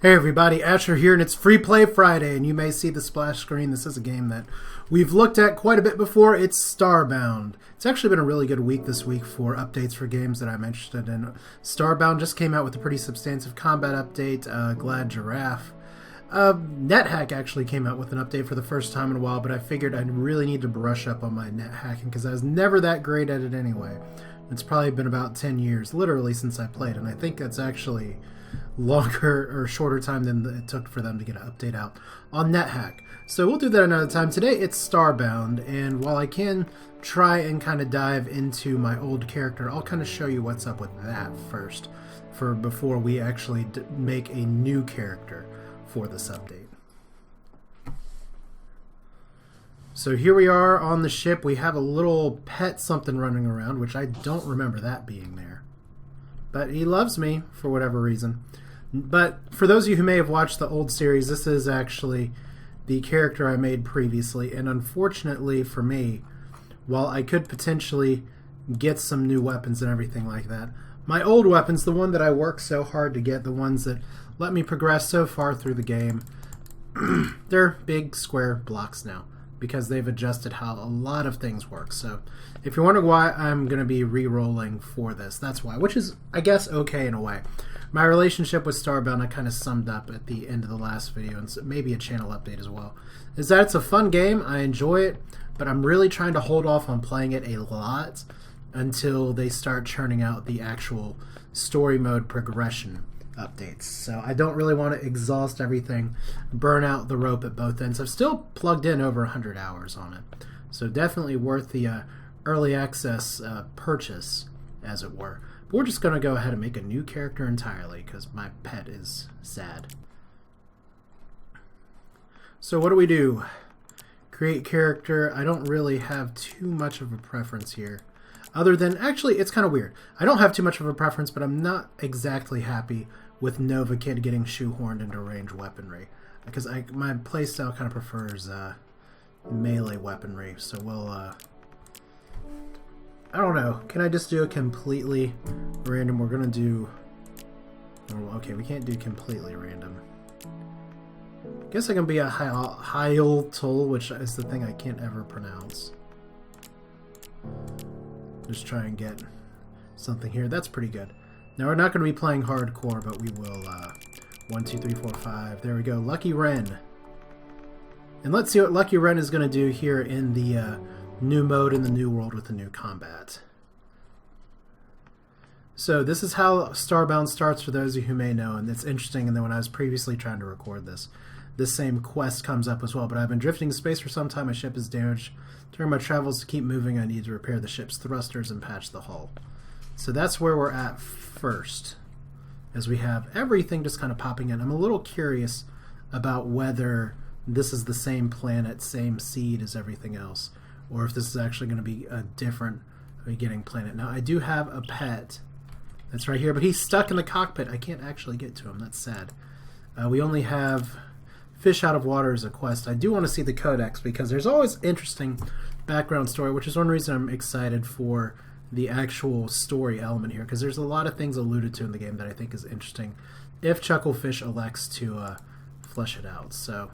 Hey everybody, Asher here, and it's Free Play Friday, and you may see the splash screen. This is a game that we've looked at quite a bit before. It's Starbound. It's actually been a really good week this week for updates for games that I'm interested in. Starbound just came out with a pretty substantive combat update. Glad Giraffe. NetHack actually came out with an update for the first time in a while, but I figured I'd really need to brush up on my net hacking because I was never that great at it anyway. It's probably been about 10 years, literally, since I played, and I think that's actually longer or shorter time than it took for them to get an update out on NetHack. So we'll do that another time. Today it's Starbound, and while I can try and kind of dive into my old character, I'll kind of show you what's up with that first before we actually make a new character for this update. So here we are on the ship. We have a little pet something running around, which I don't remember that being there. But he loves me for whatever reason. But for those of you who may have watched the old series, this is actually the character I made previously. And unfortunately for me, while I could potentially get some new weapons and everything like that, my old weapons, the one that I worked so hard to get, the ones that let me progress so far through the game, they're big square blocks now, because they've adjusted how a lot of things work. So if you're wondering why I'm going to be re-rolling for this, that's why, which is, I guess, okay in a way. My relationship with Starbound, I kind of summed up at the end of the last video, and maybe a channel update as well, is that it's a fun game, I enjoy it, but I'm really trying to hold off on playing it a lot until they start churning out the actual story mode progression updates. So I don't really want to exhaust everything, burn out the rope at both ends. I've still plugged in over 100 hours on it, so definitely worth the early access purchase, as it were. But we're just going to go ahead and make a new character entirely because my pet is sad. So what do we do? Create character. I don't really have too much of a preference here, other than, actually, it's kind of weird. I don't have too much of a preference, but I'm not exactly happy with Nova Kid getting shoehorned into ranged weaponry, because my playstyle kind of prefers melee weaponry. So we'll, I don't know. Can I just do a completely random? We're gonna do. Okay, we can't do completely random. I guess I can be a Hyoltul, which is the thing I can't ever pronounce. Just try and get something here. That's pretty good. Now we're not going to be playing hardcore, but we will 1, 2, 3, 4, 5. There we go. Lucky Wren. And let's see what Lucky Wren is going to do here in the new mode in the new world with the new combat. So this is how Starbound starts for those of you who may know, and it's interesting. And then when I was previously trying to record this same quest comes up as well. But I've been drifting in space for some time. My ship is damaged. During my travels to keep moving, I need to repair the ship's thrusters and patch the hull. So that's where we're at first, as we have everything just kind of popping in. I'm a little curious about whether this is the same planet, same seed as everything else, or if this is actually going to be a different beginning planet. Now, I do have a pet that's right here, but he's stuck in the cockpit. I can't actually get to him. That's sad. We only have Fish Out of Water as a quest. I do want to see the codex because there's always interesting background story, which is one reason I'm excited for the actual story element here, because there's a lot of things alluded to in the game that I think is interesting if Chucklefish elects to flesh it out. So,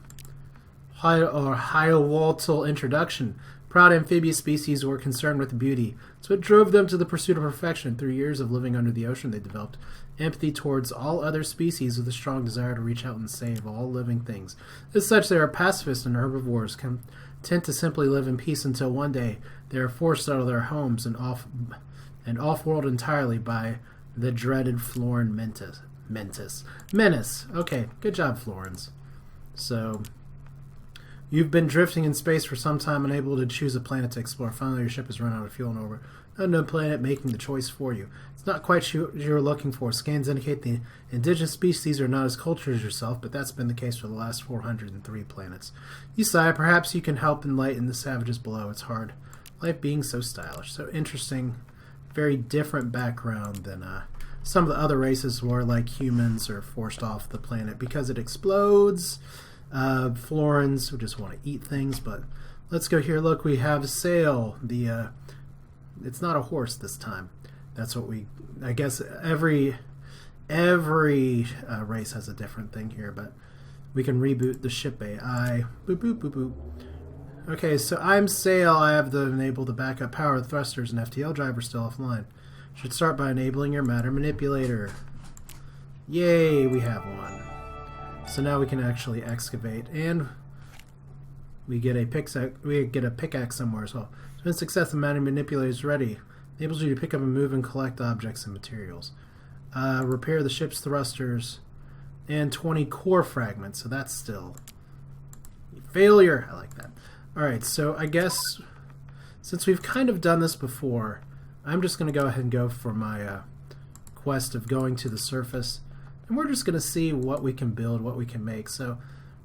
Hyoltul introduction. Proud amphibious species were concerned with beauty. It's what drove them to the pursuit of perfection. Through years of living under the ocean, they developed empathy towards all other species with a strong desire to reach out and save all living things. As such, they are pacifists and herbivores, content to simply live in peace until one day they are forced out of their homes and off-world entirely by the dreaded Florin Menace. Okay, good job, Florins. So, you've been drifting in space for some time, unable to choose a planet to explore. Finally, your ship has run out of fuel and orbit. Unknown planet making the choice for you. It's not quite what you're looking for. Scans indicate the indigenous species are not as cultured as yourself, but that's been the case for the last 403 planets. You sigh. Perhaps you can help enlighten the savages below. It's hard. Life being so stylish. So interesting. Very different background than some of the other races where, like humans, are forced off the planet because it explodes. Florins who just want to eat things, but let's go here. Look, we have Sail. It's not a horse this time. That's what I guess every Every race has a different thing here, but we can reboot the ship AI. Boop, boop, boop, boop. Okay, so I'm Sail. I have enabled the backup power thrusters and FTL driver still offline. Should start by enabling your matter manipulator. Yay, we have one. So now we can actually excavate, and we get a pickaxe somewhere as well. So in success, the matter manipulator is ready. Enables you to pick up and move and collect objects and materials. Repair the ship's thrusters and 20 core fragments. So that's still failure. I like that. Alright, so I guess since we've kind of done this before, I'm just going to go ahead and go for my quest of going to the surface. And we're just going to see what we can build, what we can make. So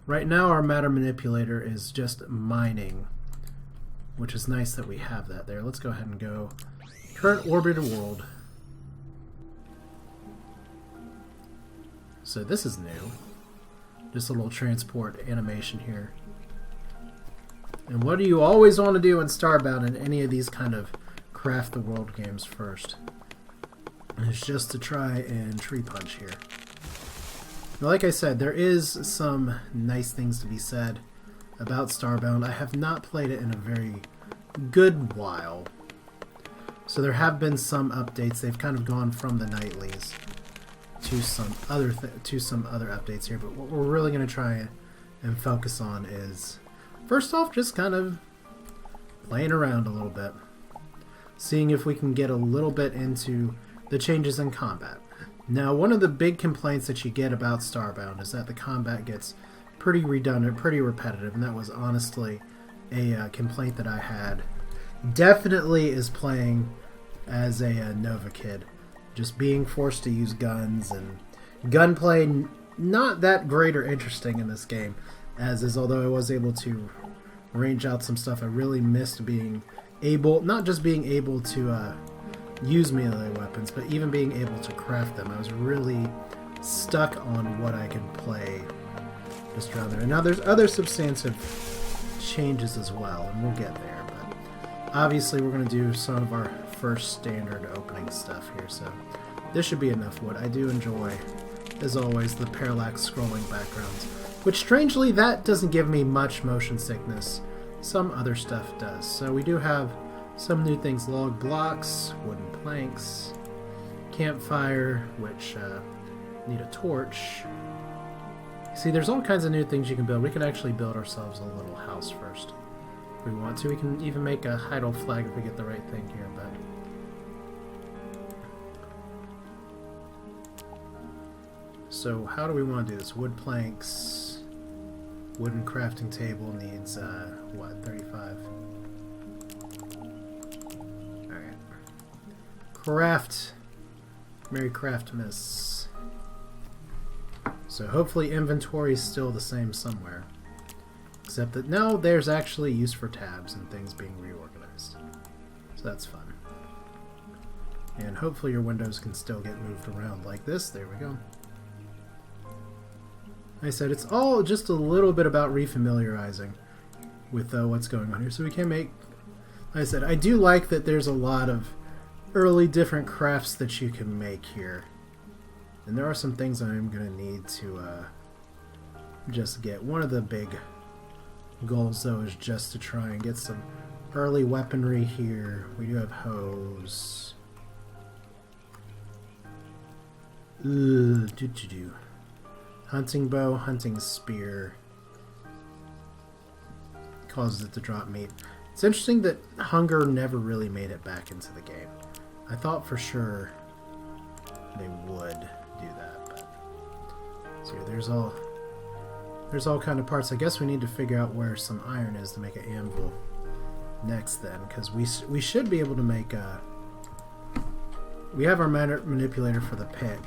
right now our matter manipulator is just mining, which is nice that we have that there. Let's go ahead and go current Orbital World. So this is new. Just a little transport animation here. And what do you always want to do in Starbound in any of these kind of craft the world games first? It's just to try and tree punch here. Now, like I said, there is some nice things to be said about Starbound. I have not played it in a very good while. So there have been some updates. They've kind of gone from the nightlies to some other updates here. But what we're really going to try and focus on is, first off, just kind of playing around a little bit. Seeing if we can get a little bit into the changes in combat. Now, one of the big complaints that you get about Starbound is that the combat gets pretty redundant, pretty repetitive, and that was honestly a complaint that I had. Definitely is playing as a Nova kid. Just being forced to use guns and gunplay, not that great or interesting in this game, as is, although I was able to range out some stuff. I really missed being able, not just being able to use melee weapons, but even being able to craft them. I was really stuck on what I could play just around there. And now there's other substantive changes as well, and we'll get there. But obviously we're going to do some of our first standard opening stuff here, so this should be enough wood. I do enjoy, as always, the parallax scrolling backgrounds, which strangely that doesn't give me much motion sickness. Some other stuff does. So we do have some new things: log blocks, wooden planks, campfire, which need a torch. See, there's all kinds of new things you can build. We can actually build ourselves a little house first if we want to. We can even make a Heidel flag if we get the right thing here, but so how do we want to do this? Wood planks, wooden crafting table needs what, 35? Alright. Craft. Merry Craftmas. So hopefully inventory is still the same somewhere. Except that now there's actually use for tabs and things being reorganized. So that's fun. And hopefully your windows can still get moved around like this. There we go. Like I said, it's all just a little bit about refamiliarizing with what's going on here. So we can make, like I said, I do like that there's a lot of early different crafts that you can make here. And there are some things I'm going to need to just get. One of the big goals, though, is just to try and get some early weaponry here. We do have hoes. Hunting bow, hunting spear. Causes it to drop meat. It's interesting that hunger never really made it back into the game. I thought for sure they would do that, but so there's all kind of parts. I guess we need to figure out where some iron is to make an anvil next, then, because we should be able to make a. We have our manipulator for the pick.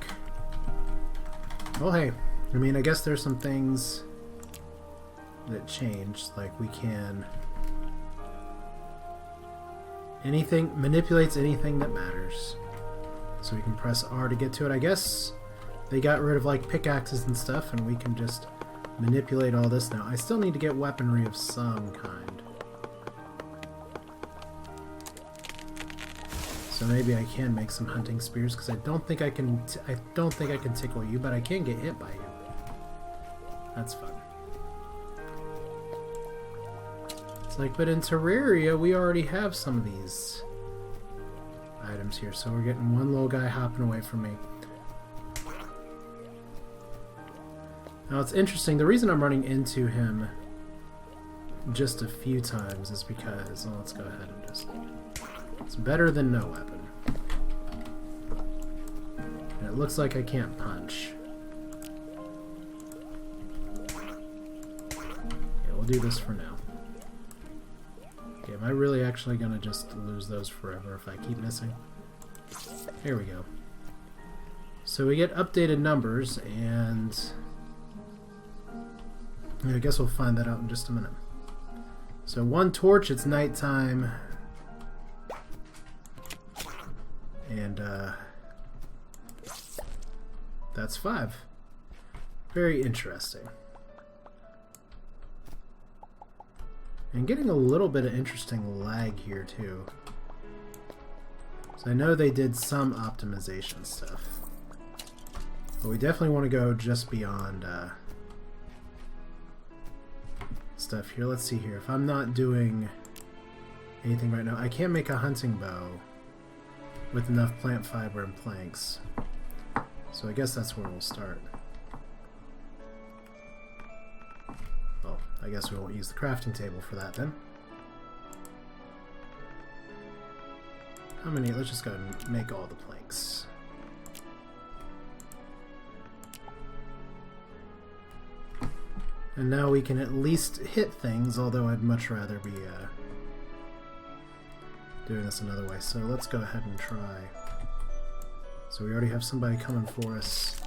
Well, hey, I mean, I guess there's some things that changed, like we can. Anything manipulates anything that matters. So we can press R to get to it. I guess they got rid of like pickaxes and stuff, and we can just manipulate all this now. I still need to get weaponry of some kind. So maybe I can make some hunting spears because I don't think I can. I don't think I can tickle you, but I can get hit by you. That's fun. It's like, but in Terraria we already have some of these items here, so we're getting one little guy hopping away from me. Now it's interesting. The reason I'm running into him just a few times is because, well, let's go ahead and just. It's better than no weapon. And it looks like I can't punch. Yeah, we'll do this for now. Okay, am I really actually gonna just lose those forever if I keep missing? Here we go. So we get updated numbers, and I guess we'll find that out in just a minute. So 1 torch, it's nighttime. And that's 5. Very interesting. And getting a little bit of interesting lag here too. So I know they did some optimization stuff, but we definitely want to go just beyond stuff here. Let's see here. If I'm not doing anything right now, I can't make a hunting bow with enough plant fiber and planks. So I guess that's where we'll start. Well, I guess we won't use the crafting table for that then. How many? Let's just go ahead and make all the planks. And now we can at least hit things, although I'd much rather be doing this another way. So let's go ahead and try. So we already have somebody coming for us.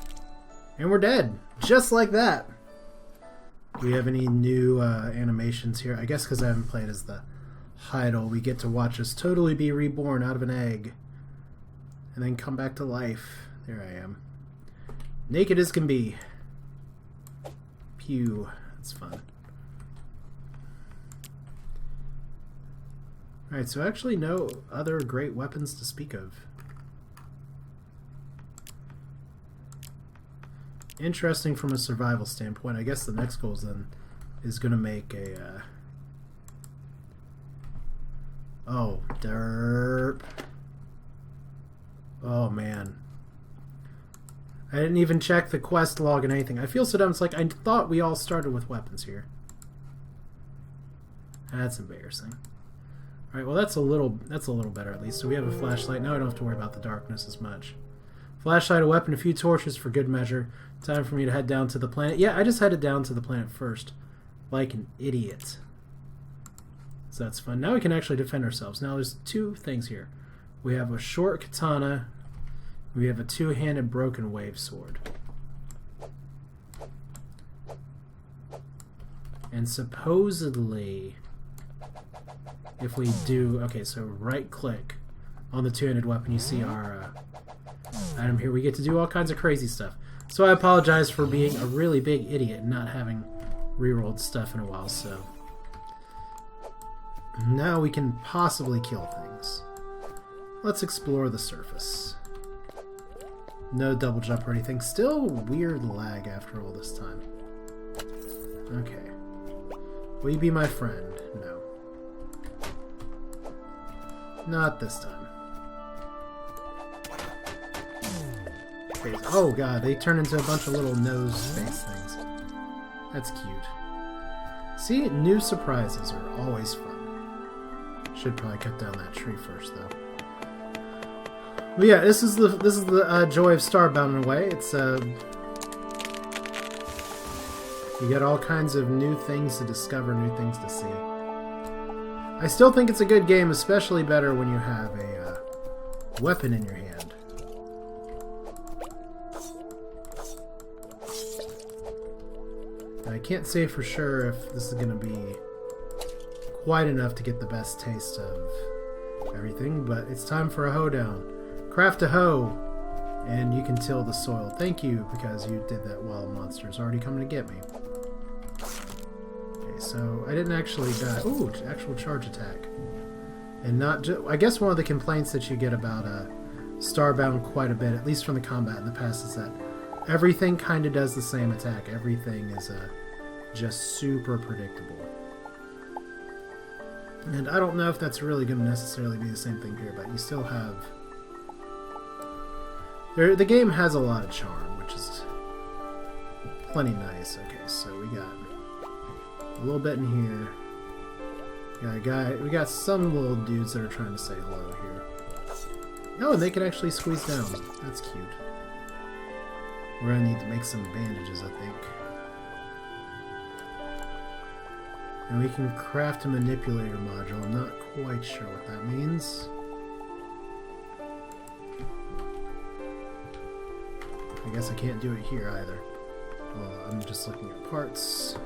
And we're dead! Just like that! Do we have any new animations here? I guess because I haven't played as the Heidel, we get to watch us totally be reborn out of an egg. And then come back to life. There I am. Naked as can be. Pew. That's fun. Alright, so actually no other great weapons to speak of. Interesting from a survival standpoint. I guess the next goal then is going to make a... Oh, derp. Oh, man. I didn't even check the quest log and anything. I feel so dumb. It's like I thought we all started with weapons here. That's embarrassing. Alright, well that's a little better at least. So we have a flashlight. Now I don't have to worry about the darkness as much. Flashlight, a weapon, a few torches for good measure. Time for me to head down to the planet. Yeah, I just headed down to the planet first. Like an idiot. So that's fun. Now we can actually defend ourselves. Now there's 2 things here. We have a short katana. We have a 2-handed broken wave sword. And supposedly, if we do... Okay, so right click on the 2-handed weapon, you see our item here. We get to do all kinds of crazy stuff. So I apologize for being a really big idiot and not having rerolled stuff in a while, so... Now we can possibly kill things. Let's explore the surface. No double jump or anything. Still weird lag after all this time. Okay. Will you be my friend? No. Not this time. Okay. Oh god, they turn into a bunch of little nose face things. That's cute. See, new surprises are always fun. Should probably cut down that tree first, though. But yeah, this is the joy of Starbound in a way. It's you get all kinds of new things to discover, new things to see. I still think it's a good game, especially better when you have a weapon in your hand. And I can't say for sure if this is going to be quite enough to get the best taste of everything, but it's time for a hoedown. Craft a hoe, and you can till the soil. Thank you, because you did that while a monster's already coming to get me. Okay, so I didn't actually die. Ooh, actual charge attack. And not just... I guess one of the complaints that you get about Starbound quite a bit, at least from the combat in the past, is that everything kind of does the same attack. Everything is just super predictable. And I don't know if that's really going to necessarily be the same thing here, but you still have... The game has a lot of charm, which is plenty nice. Okay, so we got a little bit in here. We got some little dudes that are trying to say hello here. Oh, and they can actually squeeze down. That's cute. We're gonna need to make some bandages, I think. And we can craft a manipulator module. I'm not quite sure what that means. I guess I can't do it here either. Well, I'm just looking at parts.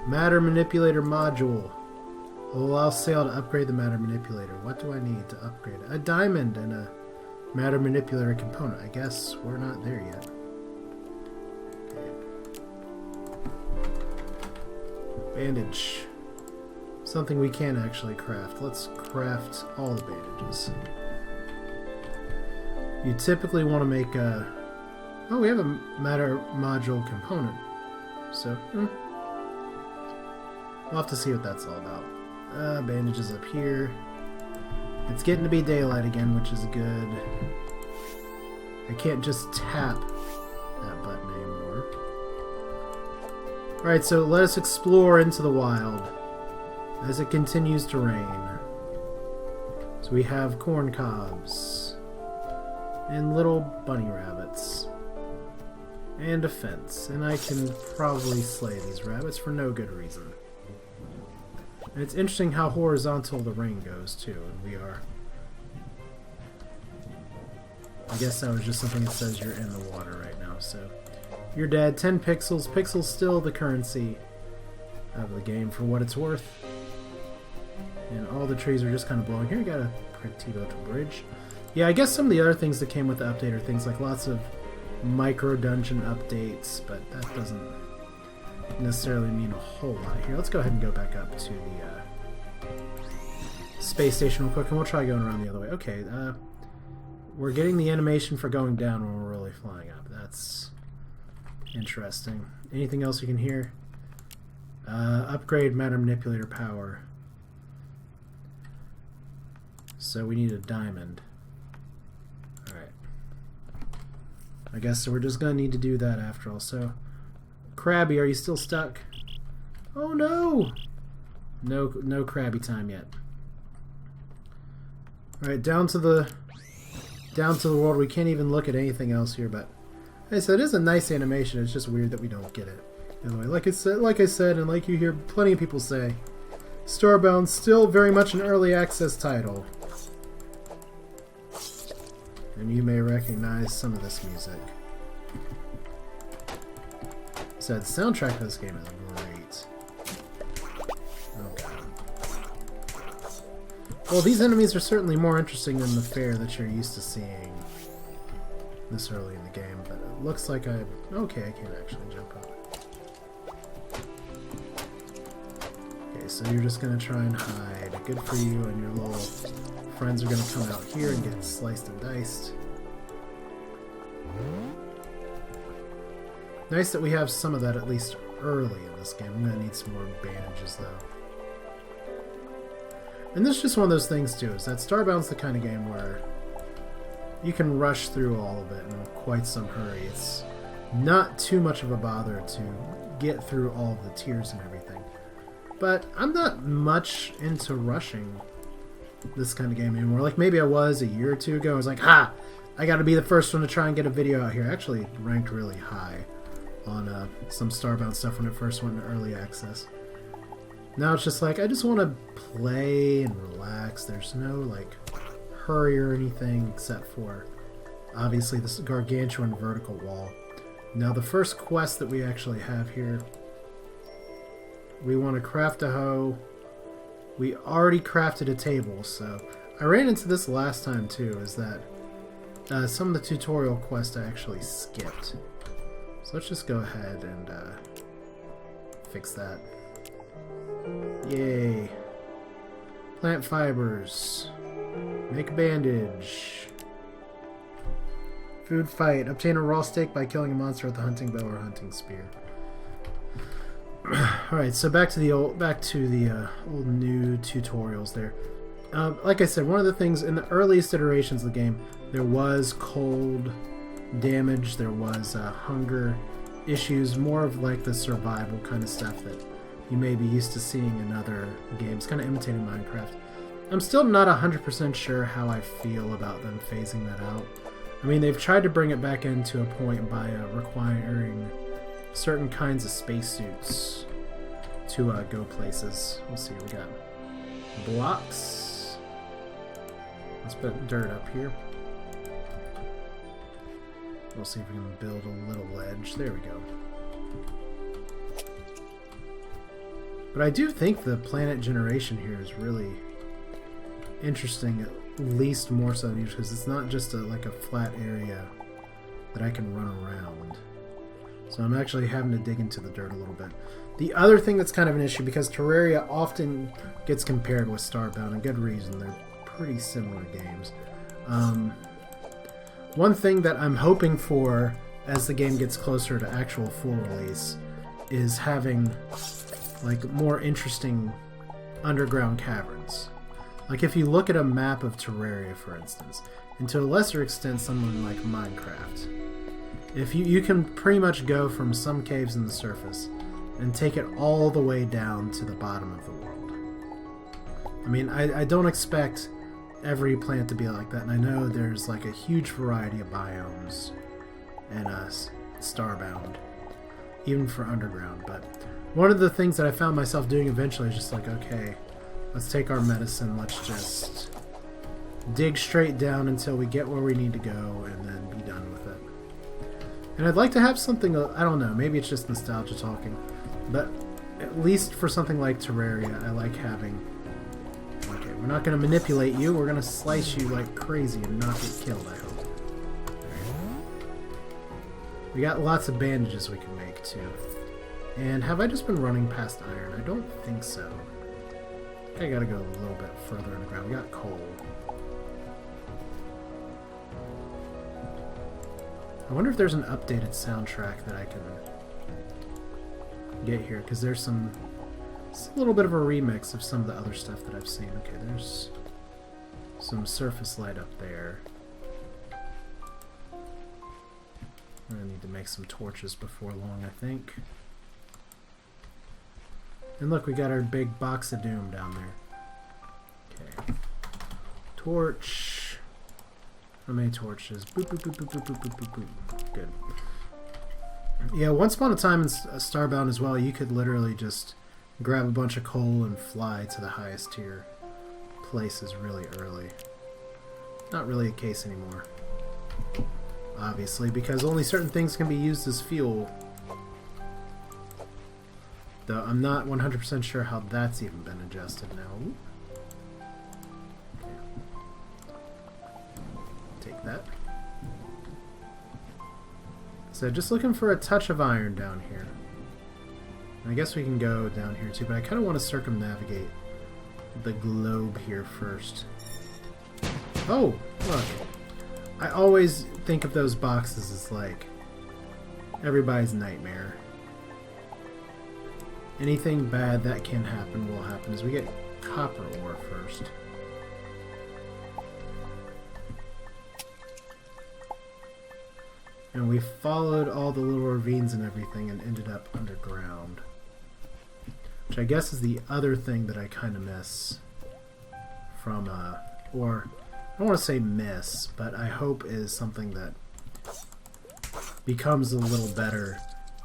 Matter manipulator module. Will allow Sail to upgrade the matter manipulator. What do I need to upgrade? A diamond and a matter manipulator component. I guess we're not there yet. Bandage. Something we can actually craft. Let's craft all the bandages. You typically want to make a... Oh, we have a matter module component. So, we'll have to see what that's all about. Bandages up here. It's getting to be daylight again, which is good. I can't just tap that button anymore. Alright, so let us explore into the wild as it continues to rain. So we have corn cobs and little bunny rabbits and a fence, and I can probably slay these rabbits for no good reason. And it's interesting how horizontal the rain goes too, and we are... I guess that was just something that says you're in the water right now, so... You're dead. 10 pixels. Pixels still the currency of the game for what it's worth. And all the trees are just kind of blowing. Here you got a pretty little bridge. Yeah, I guess some of the other things that came with the update are things like lots of micro-dungeon updates, but that doesn't necessarily mean a whole lot here. Let's go ahead and go back up to the space station real quick, and we'll try going around the other way. Okay, we're getting the animation for going down when we're really flying up. That's interesting. Anything else you can hear? Upgrade matter manipulator power. So we need a diamond. Alright. I guess so we're just gonna need to do that after all. So, Krabby, are you still stuck? Oh no! No Krabby time yet. Alright, down to the world. We can't even look at anything else here, but hey, so it is a nice animation. It's just weird that we don't get it. Anyway, like I said, and like you hear plenty of people say, Starbound still very much an early access title. And you may recognize some of this music. So the soundtrack of this game is great. Oh god. Well, these enemies are certainly more interesting than the fare that you're used to seeing this early in the game, but it looks like okay, I can't actually jump up. Okay, so you're just gonna try and hide. Good for you, and your little friends are gonna come out here and get sliced and diced. Nice that we have some of that at least early in this game. I'm gonna need some more bandages though. And this is just one of those things too, is that Starbound's the kind of game where you can rush through all of it in quite some hurry. It's not too much of a bother to get through all of the tiers and everything. But I'm not much into rushing this kind of game anymore. Like maybe I was a year or two ago. I was like, ha! I gotta be the first one to try and get a video out here. I actually ranked really high on some Starbound stuff when it first went into early access. Now it's just like, I just want to play and relax. There's no like hurry or anything except for obviously this gargantuan vertical wall. Now the first quest that we actually have here, we want to craft a hoe. We already crafted a table, so I ran into this last time too, is that some of the tutorial quests I actually skipped. So let's just go ahead and fix that. Yay. Plant fibers. Make a bandage. Food fight. Obtain a raw steak by killing a monster with a hunting bow or hunting spear. Alright, so back to the old new tutorials there. Like I said, one of the things in the earliest iterations of the game, there was cold damage, there was hunger issues, more of like the survival kind of stuff that you may be used to seeing in other games, kind of imitating Minecraft. I'm still not 100% sure how I feel about them phasing that out. I mean, they've tried to bring it back into a point by requiring certain kinds of spacesuits to go places. Let's see, we got blocks. Let's put dirt up here. We'll see if we can build a little ledge. There we go. But I do think the planet generation here is really interesting, at least more so than usual, because it's not just like a flat area that I can run around. So I'm actually having to dig into the dirt a little bit. The other thing that's kind of an issue, because Terraria often gets compared with Starbound, and good reason, they're pretty similar games. One thing that I'm hoping for as the game gets closer to actual full release is having like more interesting underground caverns. Like if you look at a map of Terraria, for instance, and to a lesser extent something like Minecraft, if you can pretty much go from some caves in the surface and take it all the way down to the bottom of the world. I mean, I don't expect every plant to be like that, and I know there's like a huge variety of biomes in Starbound, even for underground, but one of the things that I found myself doing eventually is just like, okay, let's take our medicine, let's just dig straight down until we get where we need to go and then be done with it. And I'd like to have something, I don't know, maybe it's just nostalgia talking, but at least for something like Terraria, I like having, okay, we're not going to manipulate you, we're going to slice you like crazy and not get killed, I hope. We got lots of bandages we can make too. And have I just been running past iron? I don't think so. I gotta go a little bit further underground. We got coal. I wonder if there's an updated soundtrack that I can get here, because there's it's a little bit of a remix of some of the other stuff that I've seen. Okay, there's some surface light up there. I need to make some torches before long, I think. And look, we got our big box of doom down there. Okay. Torch. How many torches? Boop, boop, boop, boop, boop, boop, boop, boop, boop. Good. Yeah, once upon a time in Starbound as well, you could literally just grab a bunch of coal and fly to the highest tier places really early. Not really a case anymore. Obviously, because only certain things can be used as fuel. Though I'm not 100% sure how that's even been adjusted now. Okay. Take that. So just looking for a touch of iron down here. And I guess we can go down here too, but I kind of want to circumnavigate the globe here first. Oh, look. I always think of those boxes as like everybody's nightmare. Anything bad that can happen will happen as we get copper ore first. And we followed all the little ravines and everything and ended up underground. Which I guess is the other thing that I kind of miss from, or I don't want to say miss, but I hope is something that becomes a little better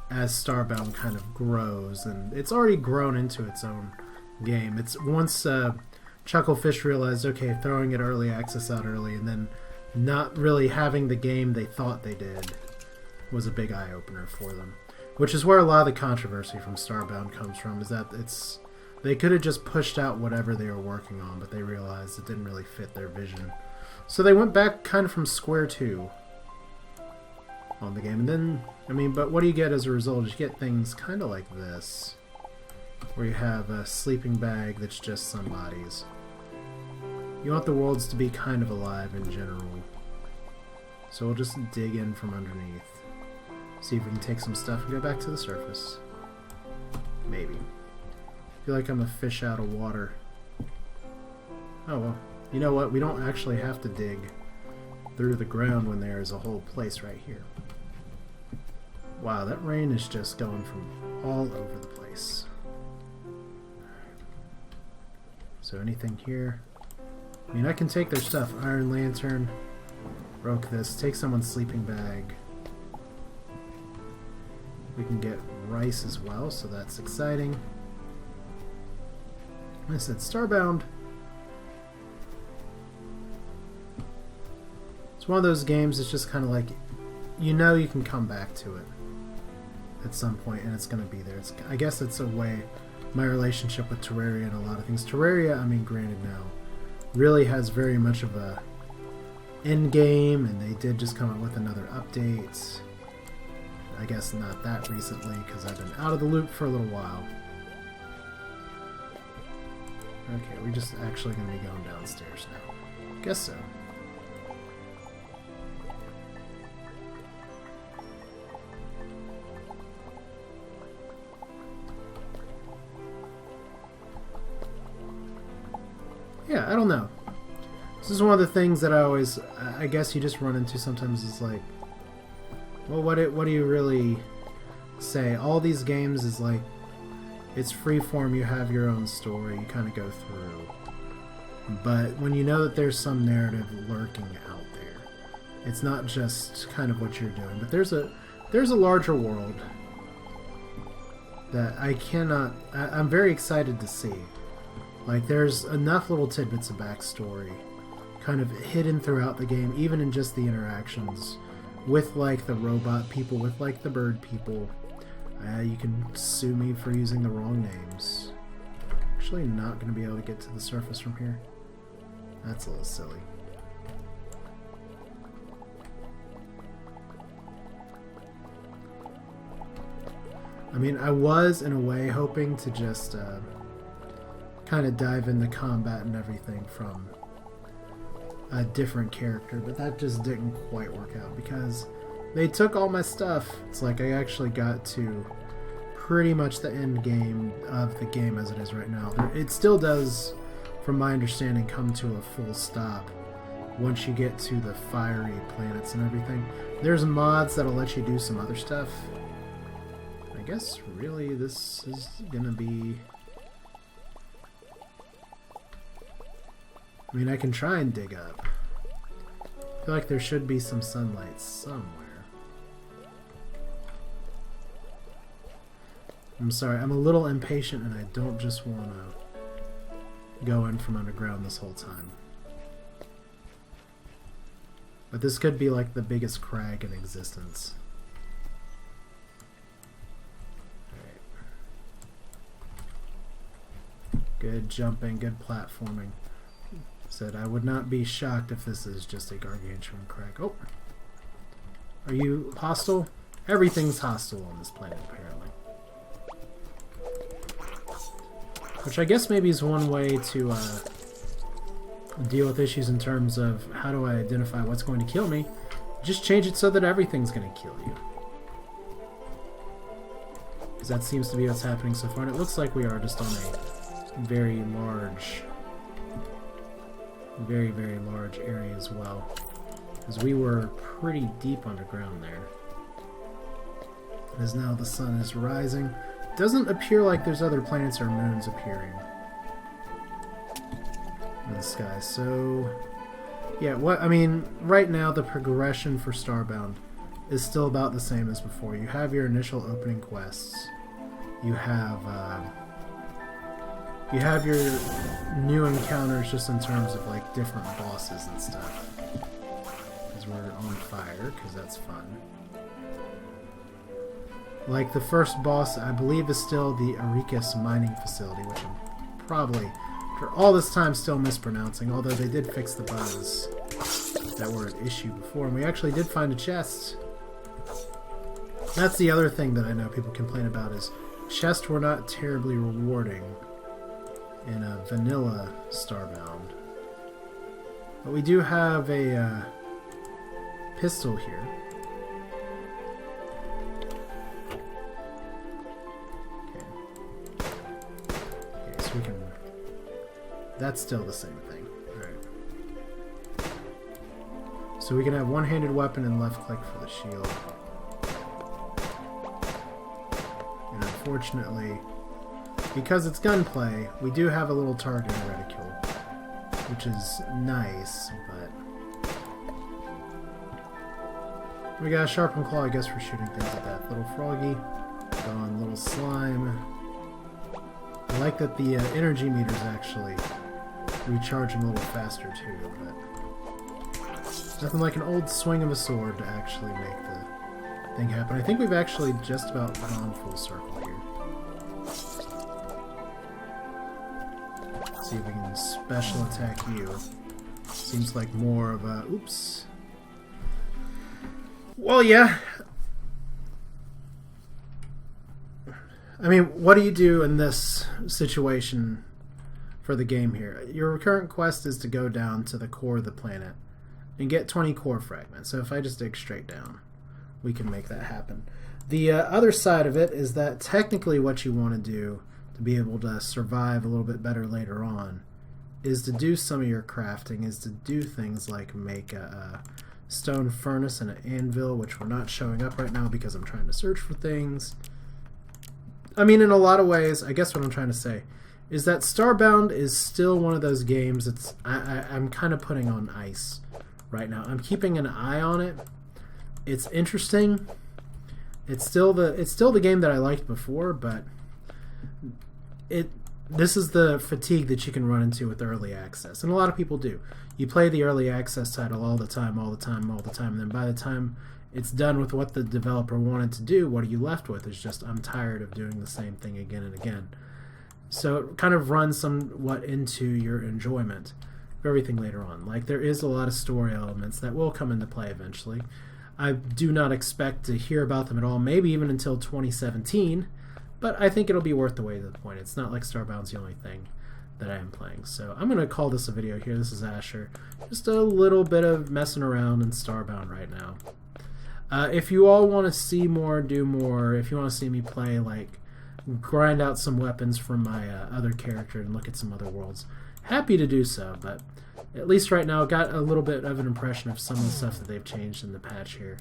as Starbound kind of grows, and it's already grown into its own game. It's once Chucklefish realized, okay, throwing it early access out early and then not really having the game they thought they did was a big eye-opener for them. Which is where a lot of the controversy from Starbound comes from, is that they could have just pushed out whatever they were working on, but they realized it didn't really fit their vision. So they went back kind of from square two on the game. And then, I mean, but what do you get as a result? You get things kind of like this, where you have a sleeping bag that's just somebody's. You want the worlds to be kind of alive in general. So we'll just dig in from underneath. See if we can take some stuff and go back to the surface. Maybe. I feel like I'm a fish out of water. Oh well. You know what? We don't actually have to dig through the ground when there is a whole place right here. Wow, that rain is just going from all over the place. So anything here? I mean, I can take their stuff. Iron lantern. Broke this. Take someone's sleeping bag. We can get rice as well, so that's exciting. I said Starbound. It's one of those games that's just kind of like, you know you can come back to it at some point and it's going to be there. I guess it's a way, my relationship with Terraria and a lot of things. Terraria, I mean, granted now, really has very much of a end game, and they did just come up with another update. I guess not that recently because I've been out of the loop for a little while. Okay, we're just actually going to be going downstairs now. Guess so. Yeah, I don't know. This is one of the things that I guess you just run into sometimes is like, well, what do you really say? All these games is like, it's freeform, you have your own story, you kind of go through. But when you know that there's some narrative lurking out there, it's not just kind of what you're doing, but there's a larger world that I'm very excited to see. Like, there's enough little tidbits of backstory kind of hidden throughout the game, even in just the interactions with, like, the robot people, with, like, the bird people. You can sue me for using the wrong names. Actually not going to be able to get to the surface from here. That's a little silly. I mean, I was, in a way, hoping to just kind of dive into combat and everything from a different character, but that just didn't quite work out because they took all my stuff. It's like I actually got to pretty much the end game of the game as it is right now. It still does, from my understanding, come to a full stop once you get to the fiery planets and everything. There's mods that'll let you do some other stuff. I guess really this is gonna be... I mean, I can try and dig up. I feel like there should be some sunlight somewhere. I'm sorry, I'm a little impatient and I don't just want to go in from underground this whole time. But this could be like the biggest crag in existence. Alright. Good jumping, good platforming. Said I would not be shocked if this is just a gargantuan crag. Oh! Are you hostile? Everything's hostile on this planet, apparently. Which I guess maybe is one way to deal with issues in terms of how do I identify what's going to kill me. Just change it so that everything's going to kill you. Because that seems to be what's happening so far. And it looks like we are just on a very large... very, very large area as well, because we were pretty deep underground there. As now the sun is rising, it doesn't appear like there's other planets or moons appearing in the sky. So yeah, I mean, right now the progression for Starbound is still about the same as before. You have your initial opening quests, you have your new encounters just in terms of like different bosses and stuff. Because we're on fire, because that's fun. Like the first boss, I believe, is still the Arikas mining facility, which I'm probably, for all this time, still mispronouncing, although they did fix the bugs that were an issue before. And we actually did find a chest. That's the other thing that I know people complain about, is chests were not terribly rewarding in a vanilla Starbound. But we do have a pistol here. Okay, so we can... That's still the same thing. Alright. So we can have one-handed weapon and left click for the shield. And unfortunately, because it's gunplay, we do have a little targeting reticule, which is nice, but... We got a sharpened claw, I guess, for shooting things at that. Little froggy, gone, little slime. I like that the energy meter's actually recharging a little faster too, but nothing like an old swing of a sword to actually make the thing happen. I think we've actually just about gone full circle here. Let's see if we can special attack you. Seems like more of a... Oops. Well, yeah. I mean, what do you do in this situation for the game here? Your current quest is to go down to the core of the planet and get 20 core fragments. So if I just dig straight down, we can make that happen. The other side of it is that technically what you want to do to be able to survive a little bit better later on is to do some of your crafting, is to do things like make a stone furnace and an anvil, which we're not showing up right now because I'm trying to search for things. I mean, in a lot of ways, I guess what I'm trying to say is that Starbound is still one of those games that's I'm kind of putting on ice right now. I'm keeping an eye on it. It's interesting. It's still the game that I liked before, but this is the fatigue that you can run into with early access, and a lot of people do. You play the early access title all the time, and then by the time it's done with what the developer wanted to do, what are you left with is just, I'm tired of doing the same thing again and again. So it kind of runs somewhat into your enjoyment of everything later on. Like, there is a lot of story elements that will come into play eventually. I do not expect to hear about them at all, maybe even until 2017, but I think it'll be worth the wait at the point. It's not like Starbound's the only thing that I am playing. So I'm going to call this a video here. This is Asher. Just a little bit of messing around in Starbound right now. If you all want to see more, do more, if you want to see me play, like, grind out some weapons from my other character and look at some other worlds, happy to do so, but at least right now, got a little bit of an impression of some of the stuff that they've changed in the patch here.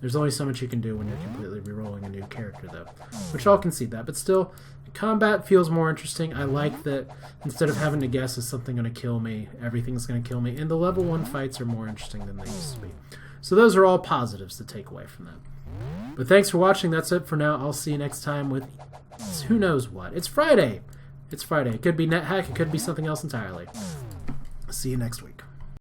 There's only so much you can do when you're completely re-rolling a new character, though, which I'll concede that. But still, combat feels more interesting. I like that instead of having to guess, is something going to kill me, everything's going to kill me, and the level 1 fights are more interesting than they used to be. So those are all positives to take away from that. But thanks for watching. That's it for now. I'll see you next time with who knows what. It's Friday. It's Friday. It could be NetHack. It could be something else entirely. See you next week.